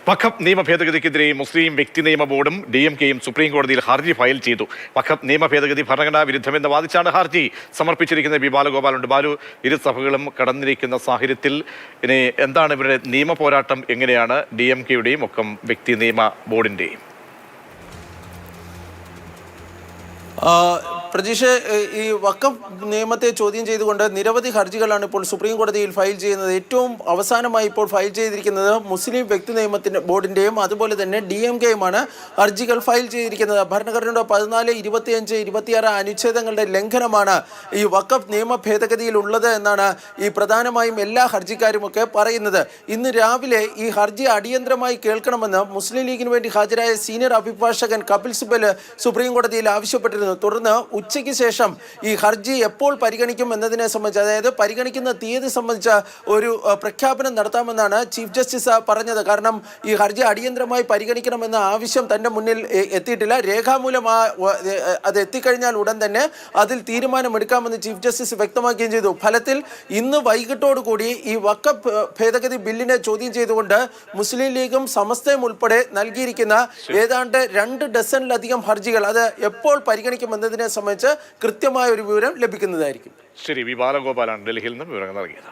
വഖഫ് നിയമ ഭേദഗതിക്കെതിരെ മുസ്ലിം വ്യക്തി നിയമ ബോർഡും DMKയും സുപ്രീം കോടതിയിൽ ഹർജി ഫയൽ ചെയ്തു. വഖഫ് നിയമ ഭേദഗതി ഭരണഘടനാ വിരുദ്ധമെന്ന് വാദിച്ചാണ് ഹർജി സമർപ്പിച്ചിരിക്കുന്നത്. ബാലഗോപാലുണ്ട്. ബാലു, ഇരു സഭകളും കടന്നിരിക്കുന്ന സാഹചര്യത്തിൽ ഇനി എന്താണ് ഇവരുടെ നിയമ പോരാട്ടം? എങ്ങനെയാണ് DMKയുടെയും ഒപ്പം വ്യക്തി നിയമ ബോർഡിന്റെയും? പ്രജീഷ്, ഈ വഖഫ് നിയമത്തെ ചോദ്യം ചെയ്തുകൊണ്ട് നിരവധി ഹർജികളാണ് ഇപ്പോൾ സുപ്രീം കോടതിയിൽ ഫയൽ ചെയ്യുന്നത്. ഏറ്റവും അവസാനമായി ഇപ്പോൾ ഫയൽ ചെയ്തിരിക്കുന്നത് മുസ്ലിം വ്യക്തി നിയമത്തിൻ്റെ ബോർഡിൻ്റെയും അതുപോലെ തന്നെ DMKയുമാണ് ഹർജികൾ ഫയൽ ചെയ്തിരിക്കുന്നത്. ഭരണഘടനയുടെ 14, 25, 26 അനുച്ഛേദങ്ങളുടെ ലംഘനമാണ് ഈ വഖഫ് നിയമ ഭേദഗതിയിൽ ഉള്ളത് എന്നാണ് ഈ പ്രധാനമായും എല്ലാ ഹർജിക്കാരുമൊക്കെ പറയുന്നത്. ഇന്ന് രാവിലെ ഈ ഹർജി അടിയന്തരമായി കേൾക്കണമെന്ന് മുസ്ലിം ലീഗിന് വേണ്ടി ഹാജരായ സീനിയർ അഭിഭാഷകൻ കപിൽ സിബൽ സുപ്രീം കോടതിയിൽ ആവശ്യപ്പെട്ടിരുന്നു. തുടർന്ന് ഉച്ചയ്ക്ക് ശേഷം ഈ ഹർജി എപ്പോൾ പരിഗണിക്കും എന്നതിനെ സംബന്ധിച്ച്, അതായത് പരിഗണിക്കുന്ന തീയതി സംബന്ധിച്ച ഒരു പ്രഖ്യാപനം നടത്താമെന്നാണ് ചീഫ് ജസ്റ്റിസ് പറഞ്ഞത്. കാരണം ഈ ഹർജി അടിയന്തരമായി പരിഗണിക്കണമെന്ന ആവശ്യം തൻ്റെ മുന്നിൽ എത്തിയിട്ടില്ല. രേഖാമൂലം അത് എത്തിക്കഴിഞ്ഞാൽ ഉടൻ തന്നെ അതിൽ തീരുമാനമെടുക്കാമെന്ന് ചീഫ് ജസ്റ്റിസ് വ്യക്തമാക്കുകയും ചെയ്തു. ഫലത്തിൽ ഇന്ന് വൈകിട്ടോടുകൂടി ഈ വഖഫ് ഭേദഗതി ബില്ലിനെ ചോദ്യം ചെയ്തുകൊണ്ട് മുസ്ലിം ലീഗും സമസ്തയും ഉൾപ്പെടെ നൽകിയിരിക്കുന്ന ഏതാണ്ട് 2 ഡസനിലധികം ഹർജികൾ അത് എപ്പോൾ പരിഗണിക്കുമെന്നതിനെ സംബന്ധിച്ച് കൃത്യമായ ഒരു വിവരം ലഭിക്കുന്നതായിരിക്കും. ശരി, ബാലഗോപാലാണ് ഡൽഹിയിൽ നിന്ന് വിവരങ്ങൾ നൽകിയത്.